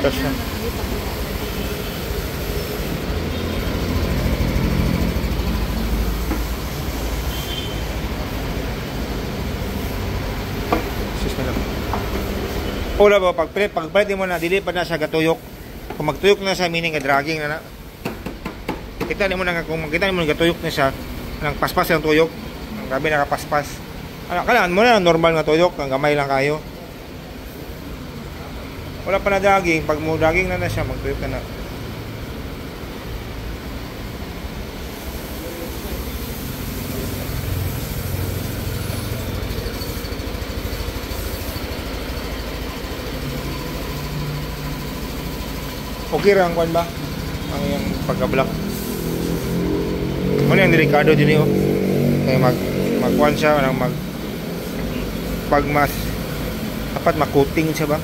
Touch na. Wala ba, pagpalit mo na, dili pa na siya gatuyok. Kung magtuyok na siya, meaning dragging na na. Kita mo na, kung makita mo na gatuyok na siya, ang paspas yung tuyok, ang gabi nakapaspas. Kailangan mo na, normal nga tuyok, ang gamay lang kayo. Wala pa na dragging, pag mo dragging na siya, magtuyok na na. Okay lang kuan ba? Ang yung pagka-block. Ano yung delikado din yun? Kaya magkuhan siya, pagmas. Dapat makuting siya ba?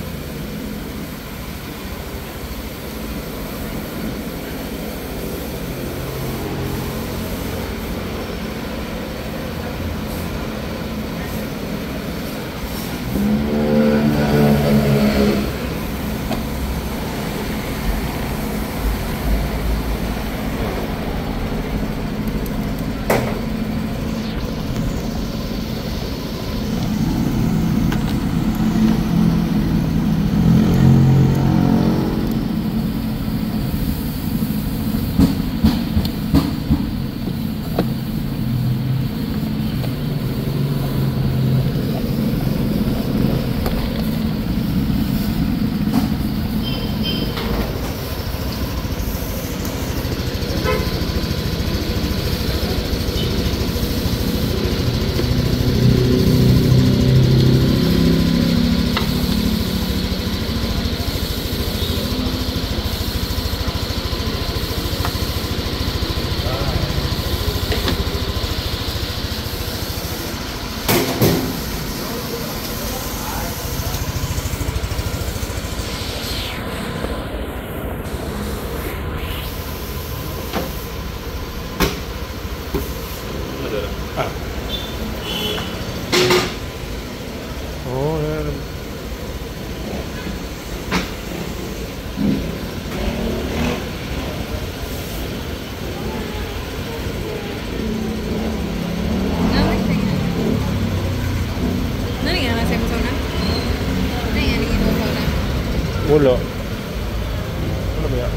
Wala. Ano ba yan?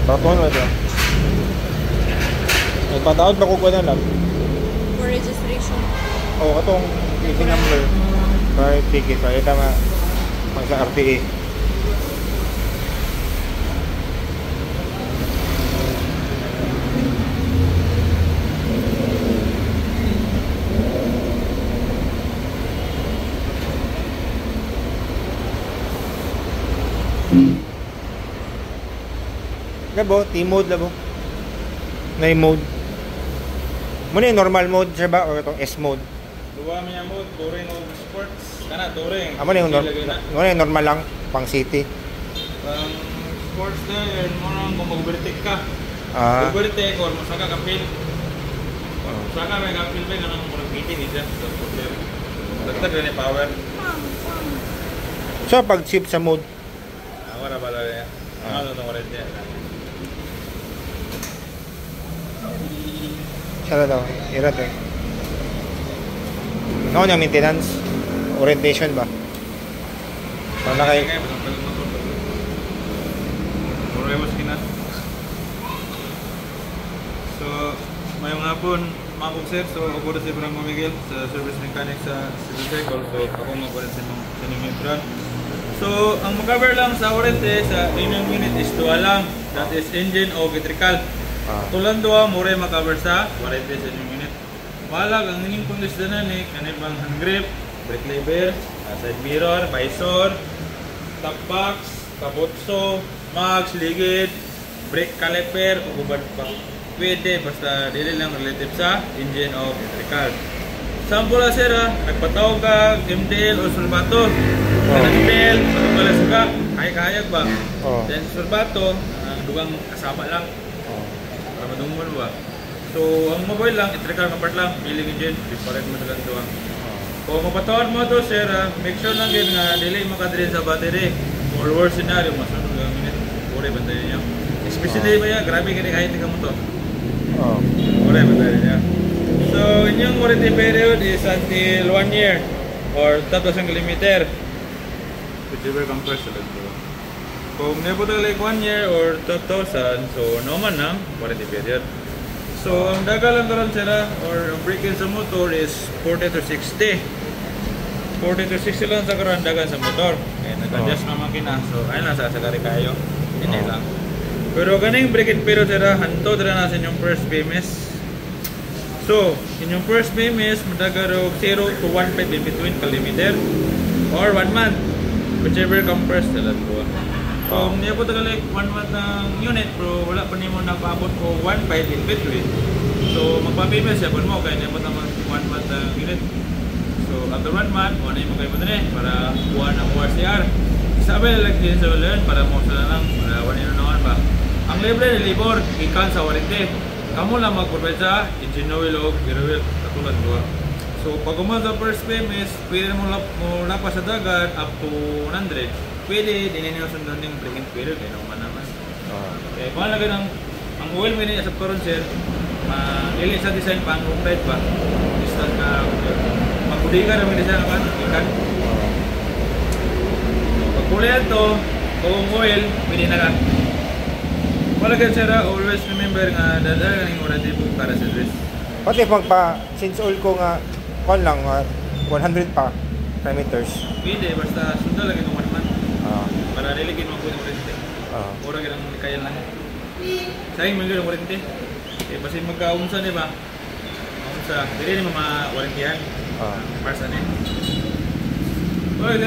Tatuan na ito. Ay, pataod ba ko na lang? For registration. Oo, itong TV number. Para ticket. Kaya tama. Pag sa RTA. Labo, T-mode labo. Na-mode. Muna yung normal mode siya ba? O itong S-mode? Dua niya mode, touring o sports. Kana, touring. Muna yung normal lang, pang city. Pang sports na yun, muna kung mag-overtake ka. Overtake or masaka ka-pin. Masaka may ka-pin ba, nga nang murang pitin isa. Dagdag rin yung power. So, pag chip sa mode? Wala pala rin. Ano itong orange niya? Siya daw, irat eh. Ano yung maintenance? Orientation ba? Paano na kayo? So, mayong hapon, mga sir. So, ako na si Franco Miguel sa service mechanic sa Civil Cycle. So, ako mag-warrant sa inyong intron. So, ang mag-cover lang sa warranty sa inyong unit is duwa lang. That is engine o electrical. Tulan duwa, mura mag-cover sa warranty sa inyong unit. Mahalag, ang inyong kondisyonan ni kanibang hand grip, brake lever, side mirror, visor, top box, kabutso, mags, ligid, brake caliper, o gubad pa. Pwede, basta dili lang relative sa engine o electrical. Sample na sir nagpatawag ka, MDL o Surbato. MDL, matugalas ka, kaya-kayag ba? Then Surbato, dugang kasama lang. Para madungol ba? So, ang mobile lang, electrical part lang, feeling engine, different mo na lang duwang. Kung mapatawad mo to sir, make sure lang din na dili makadrin sa battery. Or worst scenario, masunod ka ang unit. Uri bantayan niyo. Especially ba ya, grabe kini kahit ka mo to. Oh. Uri bantayan niyo. So, inyong warranty period is until 1 year or 3,000 kilometer. Whichever comes first lang to. Kung nepo like 1 year or 12,000, so naman na warranty period. So, ang daga lang karon sila or ang break-in sa motor is 40 to 60. 40 to 60 lang sa karon dagan sa motor. Kaya nag-adjust na makina. So, ayun lang sa sagari kayo. Hindi lang. Pero ganing break-in period sila, hanto dira na sa inyong first PMS. So, inyong first PMS, madagaro 0 to 1.5 in between kilometer or 1 month. Whichever comes first sila po. Kung niya po tagalik 1 month ng unit pero wala pa niyo napaabot ko 1.5 in between. So magpa-PMS siya mo kaya niya po naman 1 month ng unit. So after 1 month, ano yung mga mo para buwan ang ORCR. Sabi lang din sa ulan para mo sila lang para wala nyo naman ba. Ang libre ni Libor, ikan sa warranty. Kamu lang mag-provide sa engine oil o gear oil katulad ko. So pag umasa first PMS, pwede mo lapas sa dagat up to 100. Pwede, din ninyo sundan yung break-in period, eh, naman naman. Okay, kung alaga ang oil mo niya sa karon sir, lili sa design pang home ride ba? Distant na, magkudi ka naman design naman, ikan. Pag kulay ito, kung oil, pwede na ka. Kung alaga sir, always remember nga, dadalang yung warranty po para sa dress. Pati since oil ko nga, kon lang, 100 pa kilometers. Pwede, basta sundan lagi kung 1 month. Para niligin mo po yung warranty. Mura ka lang kaya lang. Sayang mo yung warranty. Eh, kasi magkaunsa di ba? Kaunsa. Hindi rin mo ma-warrantihan. Parsa na. Okay,